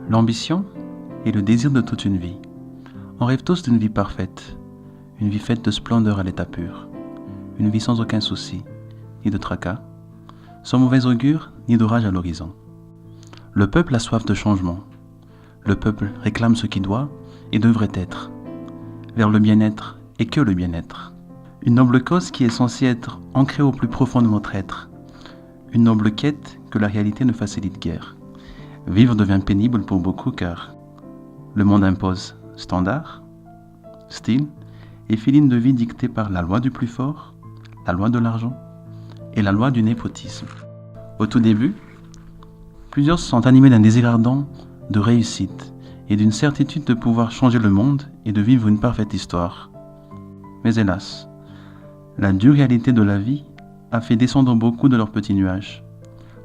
L'ambition est le désir de toute une vie. On rêve tous d'une vie parfaite, une vie faite de splendeur à l'état pur, une vie sans aucun souci, ni de tracas, sans mauvais augure, ni d'orage à l'horizon. Le peuple a soif de changement. Le peuple réclame ce qui doit et devrait être, vers le bien-être et que le bien-être. Une noble cause qui est censée être ancrée au plus profond de notre être. Une noble quête que la réalité ne facilite guère. Vivre devient pénible pour beaucoup car le monde impose standards, style et filines de vie dictées par la loi du plus fort, la loi de l'argent et la loi du népotisme. Au tout début, plusieurs sont animés d'un désir ardent de réussite et d'une certitude de pouvoir changer le monde et de vivre une parfaite histoire. Mais hélas, la dure réalité de la vie a fait descendre beaucoup de leurs petits nuages.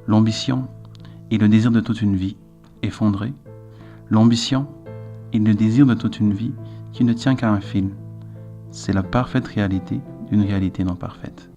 L'ambition et le désir de toute une vie effondrés. L'ambition et le désir de toute une vie qui ne tient qu'à un fil. C'est la parfaite réalité d'une réalité non parfaite.